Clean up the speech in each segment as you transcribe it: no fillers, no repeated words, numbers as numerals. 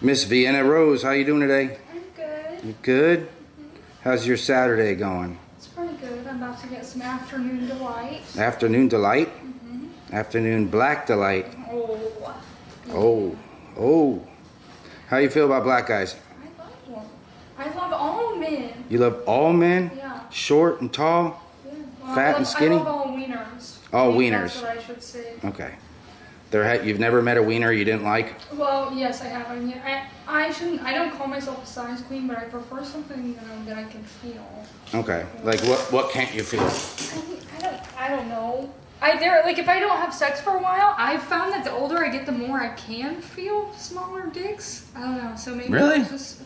Miss Vienna Rose, how you doing today? I'm good. You good? How's your Saturday going? It's pretty good. I'm about to get some afternoon delight. Afternoon delight? Afternoon black delight. Oh. Oh. How you feel about black guys? I love them. I love all men. You love all men? Yeah. Short and tall? Yeah. Well, Fat and skinny? I love all wieners. All I think wieners. That's what I should say. Okay. You've never met a wiener you didn't like? Well, yes, I have. I mean, I don't call myself a size queen, but I prefer something that I can feel. Okay. Like what can't you feel? I don't know. If I don't have sex for a while, I've found that the older I get, the more I can feel smaller dicks. I don't know. So maybe Really? it's just,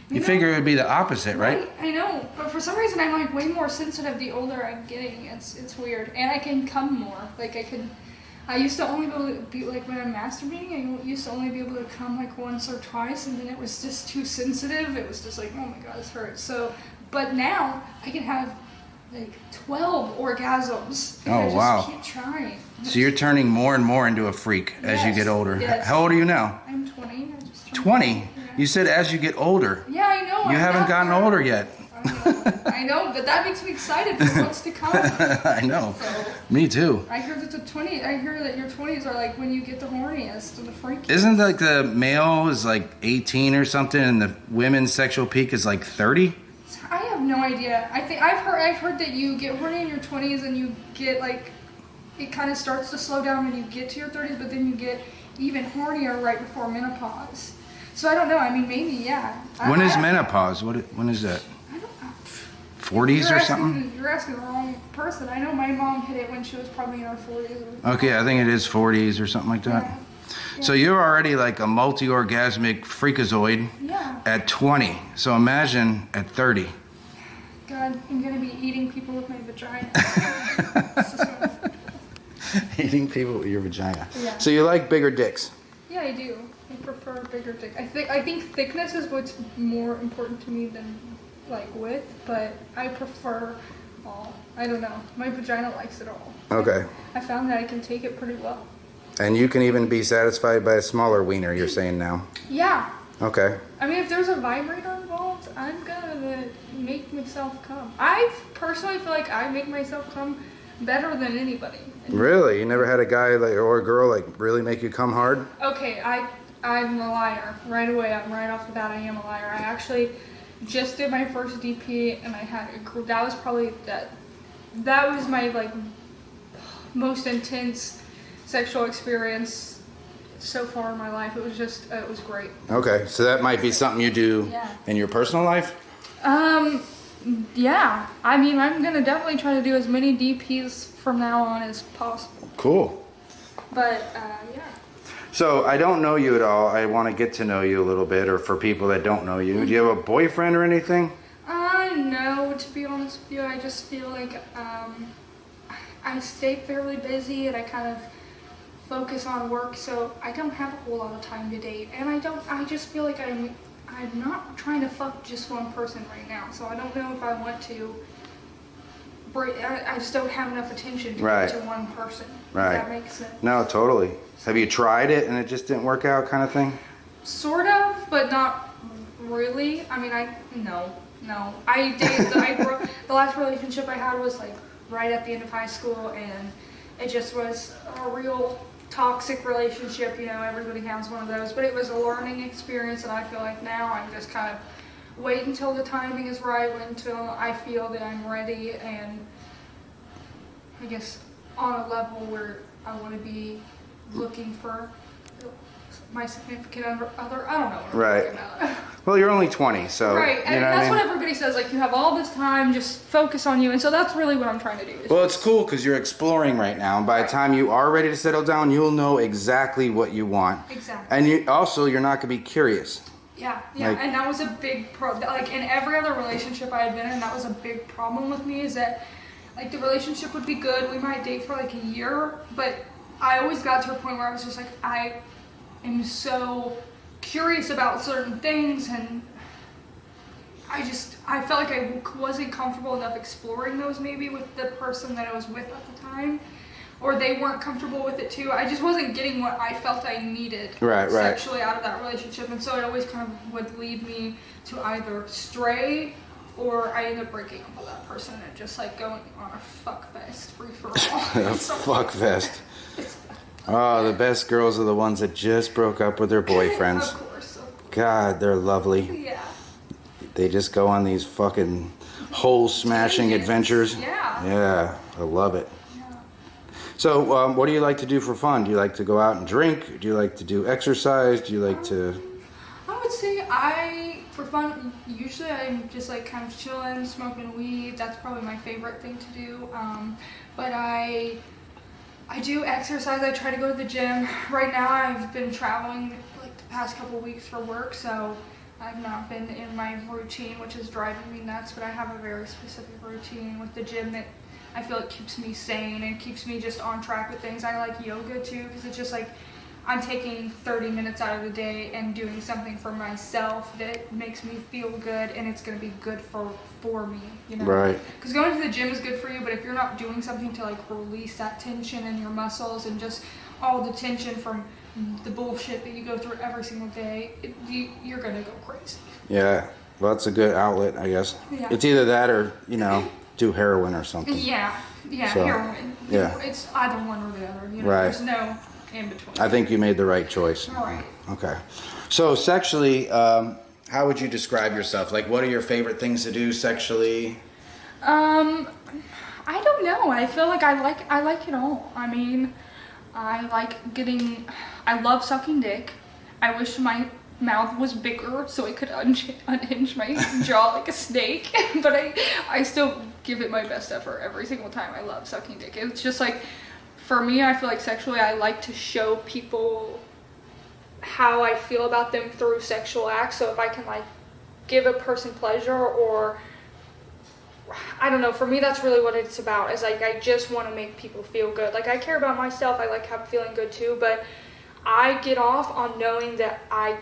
You figure it would be the opposite, right? I know, but for some reason I'm like way more sensitive the older I'm getting. It's weird, and I can come more. I used to only be able to be like when I'm masturbating. I used to only be able to come like once or twice, and then it was just too sensitive. It was just like, oh my god, this hurts. So, but now I can have like 12 orgasms. Oh, I just wow. keep trying. So you're turning more and more into a freak as you Yes, get older. yes. How old are you now? I'm 20. I just turned 20? Yeah. You said as you get older. Yeah, I know. You haven't gotten older yet. I know, but that makes me excited for what's to come. I know. So, Me too. I heard that your 20s are like when you get the horniest and the freakiest. Isn't like the male is like 18 or something and the women's sexual peak is like 30? I have no idea. I've heard that you get horny in your 20s and you get like, it kind of starts to slow down when you get to your 30s, but then you get even hornier right before menopause. So I don't know. I mean, maybe, yeah. When is menopause? When is that? I don't know. 40s or something? You're asking the wrong person. I know my mom hit it when she was probably in her 40s. Okay, I think it is 40s or something like that. Yeah. So you're already like a multi-orgasmic freakazoid Yeah. at 20. So imagine at 30. God, I'm going to be eating people with my vagina. Eating people with your vagina. Yeah. So you like bigger dicks? Yeah, I do. I prefer bigger dick. I think thickness is what's more important to me than like width, but I prefer all. I don't know. My vagina likes it all. Okay. I found that I can take it pretty well. And you can even be satisfied by a smaller wiener, you're saying now? Yeah. Okay. I mean, if there's a vibrator involved, I'm gonna make myself come. I personally feel like I make myself come better than anybody. Really? You never had a guy or a girl really make you come hard? Okay, I'm a liar. Right away, right off the bat, I am a liar. I actually just did my first DP, and I had a group. That was probably that was my like most intense sexual experience so far in my life. It was great. Okay, so that might be something you do in your personal life? Yeah. I mean, I'm gonna definitely try to do as many DPs from now on as possible. Cool. But yeah. So I don't know you at all. I want to get to know you a little bit, or for people that don't know you. Do you have a boyfriend or anything? No, to be honest with you, I just feel like I stay fairly busy and I kind of focus on work, so I don't have a whole lot of time to date. And I just feel like I'm not trying to fuck just one person right now, so I don't know if I want to. I just don't have enough attention to give to one person. Right. Does that make sense? No, totally. Have you tried it and it just didn't work out, kind of thing? Sort of, but not really. I mean, no. I dated. The last relationship I had was like right at the end of high school, and it just was a real toxic relationship. You know, everybody has one of those, but it was a learning experience, and I feel like now I'm just kind of wait until the timing is right, wait until I feel that I'm ready, and I guess on a level where I want to be looking for my significant other. I don't know what I'm talking about. Well, you're only 20, so right, and you know that's what I mean? what everybody says. Like, you have all this time, just focus on you, and so that's really what I'm trying to do. Well, it's cool because you're exploring right now, and by the time you are ready to settle down, you'll know exactly what you want. Exactly. And you're not going to be curious. Yeah, Like, and that was a big like in every other relationship I had been in, that was a big problem with me, is that like the relationship would be good, we might date for like a year, but I always got to a point where I was just like, I am so curious about certain things, and I felt like I wasn't comfortable enough exploring those maybe with the person that I was with at the time. or they weren't comfortable with it too. I just wasn't getting what I felt I needed sexually out of that relationship, and so it always kind of would lead me to either stray or I end up breaking up with that person and just like going on a fuck fest free for all. A fuck fest. Oh, the best girls are the ones that just broke up with their boyfriends. Of course. God, they're lovely. Yeah. They just go on these fucking hole smashing adventures. Yeah. Yeah, I love it. Yeah. So, what do you like to do for fun? Do you like to go out and drink? Do you like to do exercise? Do you like to... I would say for fun, usually I'm just like kind of chilling, smoking weed. That's probably my favorite thing to do. But I do exercise. I try to go to the gym. Right now I've been traveling like the past couple weeks for work, so I've not been in my routine, which is driving me nuts, but I have a very specific routine with the gym that I feel it keeps me sane and keeps me just on track with things. I like yoga too, because it's just like I'm taking 30 minutes out of the day and doing something for myself that makes me feel good, and it's going to be good for me, you know? Right. Because going to the gym is good for you, but if you're not doing something to like release that tension in your muscles and just all the tension from the bullshit that you go through every single day, you're going to go crazy. Yeah. Well, that's a good outlet, I guess. Yeah. It's either that or, do heroin or something. Yeah, so, heroin. Yeah. It's either one or the other. You know? Right. There's no in between. I think you made the right choice. All right. Okay. So sexually, how would you describe yourself? Like, what are your favorite things to do sexually? I don't know. I feel like I like it all. I mean, I love sucking dick. I wish my mouth was bigger so it could unhinge my jaw like a snake, but I still give it my best effort every single time. I love sucking dick. It's just like, for me, I feel like sexually I like to show people how I feel about them through sexual acts. So if I can like give a person pleasure, or I don't know, for me that's really what it's about, is like I just want to make people feel good. Like I care about myself, I like feeling good too, but I get off on knowing that I'm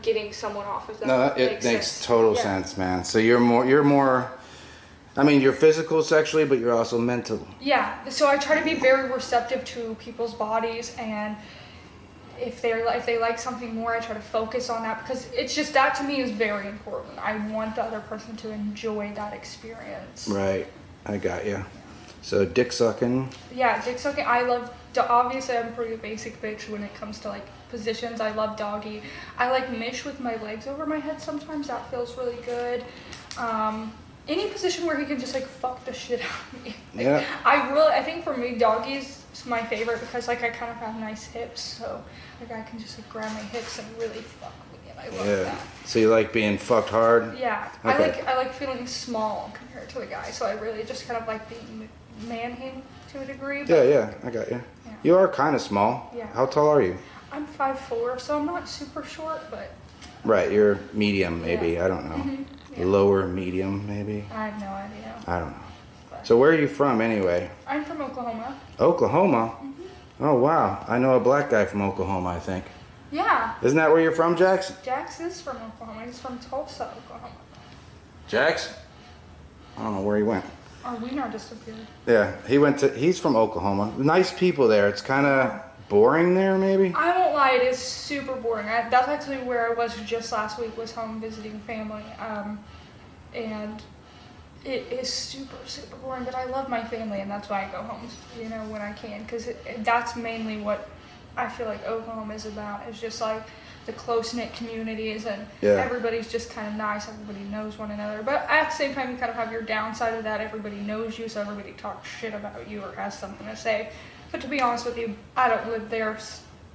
getting someone off, if that makes sense. It makes total sense, man. So you're more I mean, you're physical sexually, but you're also mental. Yeah. So I try to be very receptive to people's bodies, and if they like something more, I try to focus on that, because it's just, that to me is very important. I want the other person to enjoy that experience. Right. I got you. So dick sucking. Yeah, dick sucking. I love, obviously I'm a pretty basic bitch when it comes to like positions. I love doggy. I like mish with my legs over my head sometimes. That feels really good. Any position where he can just like fuck the shit out of me. Like, yeah. I think for me, doggy's my favorite, because like I kind of have nice hips, so like I can just like grab my hips and really fuck me, and I love that. So you like being fucked hard? Yeah. Okay. I like feeling small compared to a guy, so I really just kind of like being man-him to a degree. But Yeah, I got you. Yeah. You are kind of small. Yeah. How tall are you? I'm 5'4", so I'm not super short, but... Right, you're medium maybe, Yeah. I don't know. Mm-hmm. Yeah. Lower medium maybe? I have no idea. I don't know. But So where are you from anyway? I'm from Oklahoma. Oklahoma? Mm-hmm. Oh wow, I know a black guy from Oklahoma, I think. Yeah. Isn't that where you're from, Jax? Jax is from Oklahoma. He's from Tulsa, Oklahoma. Jax? I don't know where he went. Our wiener disappeared. Yeah, he's from Oklahoma. Nice people there. It's kind of boring there maybe? I won't lie, it is super boring. That's actually where I was just last week, was home visiting family. And it is super, super boring, but I love my family, and that's why I go home, when I can, because that's mainly what I feel like Oklahoma is about. It's just like the close-knit communities, and everybody's just kind of nice. Everybody knows one another, but at the same time, you kind of have your downside of that. Everybody knows you, so everybody talks shit about you or has something to say. But to be honest with you, I don't live there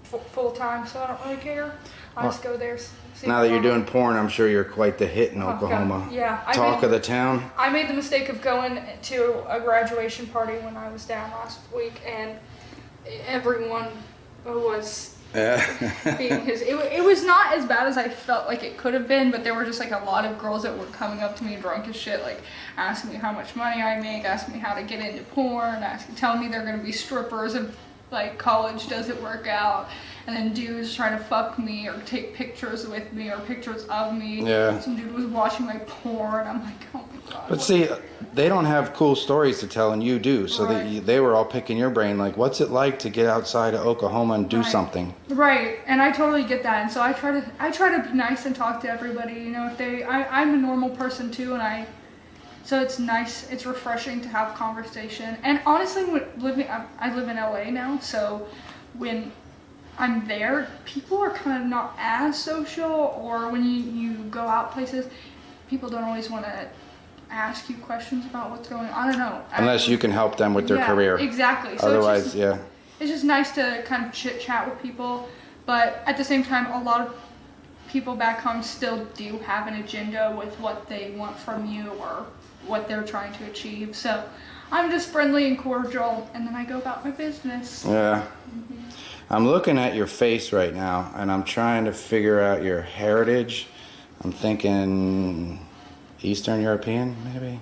full time, so I don't really care. I just go there. Now that you're doing porn, I'm sure you're quite the hit in Oklahoma. God. Yeah. Talk of the town. I made the mistake of going to a graduation party when I was down last week, and everyone was being his. It was not as bad as I felt like it could have been, but there were just like a lot of girls that were coming up to me drunk as shit, like asking me how much money I make, asking me how to get into porn, telling me they're gonna be strippers if like college doesn't work out, and then dudes trying to fuck me or take pictures with me or pictures of me. Yeah. Some dude was watching my porn. I'm like, oh my But see, they don't have cool stories to tell, and you do. So they were all picking your brain, like, what's it like to get outside of Oklahoma and do something? Right, and I totally get that. And so I try to be nice and talk to everybody. You know, I'm a normal person too, and so it's nice, it's refreshing to have conversation. And honestly, I live in LA now, so when I'm there, people are kind of not as social, or when you go out places, people don't always want to ask you questions about what's going on. I don't know. Unless you can help them with their career. Exactly. So otherwise, it's just nice to kind of chit chat with people, but at the same time, a lot of people back home still do have an agenda with what they want from you or what they're trying to achieve. So I'm just friendly and cordial, and then I go about my business. Yeah. I'm looking at your face right now, and I'm trying to figure out your heritage. I'm thinking Eastern European, maybe?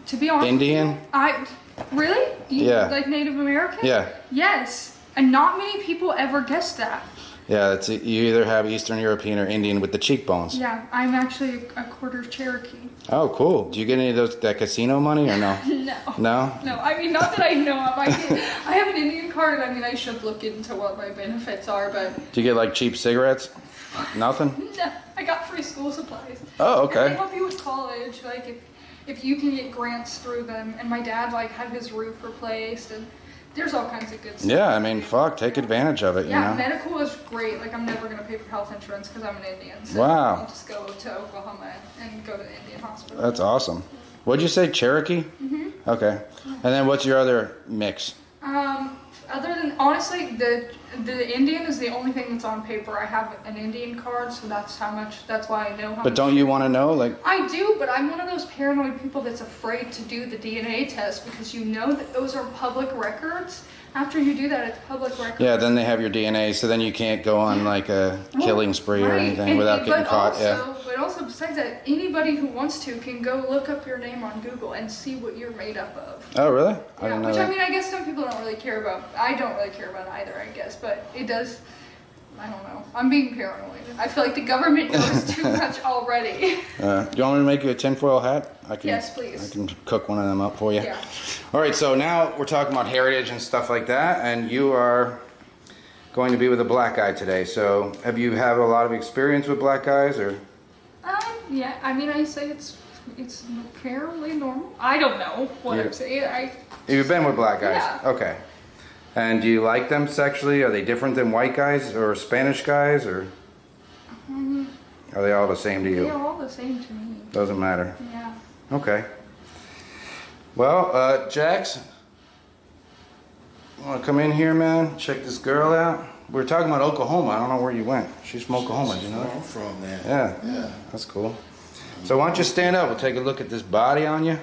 To be honest, Indian? Really? Yeah. Like Native American? Yeah. Yes, and not many people ever guess that. Yeah, you either have Eastern European or Indian with the cheekbones. Yeah, I'm actually a quarter Cherokee. Oh, cool. Do you get any of that casino money or no? No. No? No, I mean, not that I know of. I have an Indian card, and I mean, I should look into what my benefits are, but... Do you get like cheap cigarettes? Nothing? No, I got free school supplies. Oh, okay. And they help you with college, like if you can get grants through them. And my dad like had his roof replaced, and there's all kinds of good stuff. Yeah, I mean, fuck, take advantage of it, you know? Medical is great. Like, I'm never gonna pay for health insurance because I'm an Indian. So Wow. I'll just go to Oklahoma and go to the Indian hospital. That's awesome. What'd you say, Cherokee? Mm-hmm. Okay. And then what's your other mix? Other than, honestly, the Indian is the only thing that's on paper. I have an Indian card, so that's why I know how But don't you want to know, like... I do, but I'm one of those paranoid people that's afraid to do the DNA test because you know that those are public records. After you do that, it's public record. Yeah, then they have your DNA, so then you can't go on like a killing spree or anything without getting caught. But also, besides that, anybody who wants to can go look up your name on Google and see what you're made up of. Oh, really? I didn't know that. I mean, I guess some people don't really care about. I don't really care about either, I guess, but it does. I don't know. I'm being paranoid. I feel like the government knows too much already. Do you want me to make you a tinfoil hat? Yes, please. I can cook one of them up for you. Yeah. All right, so now we're talking about heritage and stuff like that, and you are going to be with a black guy today. So have you had a lot of experience with black guys, or? Yeah. I mean, I say it's fairly normal. I don't know what I'm saying. You've been with black guys? Yeah. Okay. And do you like them sexually? Are they different than white guys or Spanish guys, or are they all the same to you? They're all the same to me. Doesn't matter. Yeah. Okay. Well, Jax, want to come in here, man? Check this girl out. We were talking about Oklahoma. I don't know where you went. She's from Oklahoma, do you know? I'm from there. Yeah. That's cool. So why don't you stand up? We'll take a look at this body on you.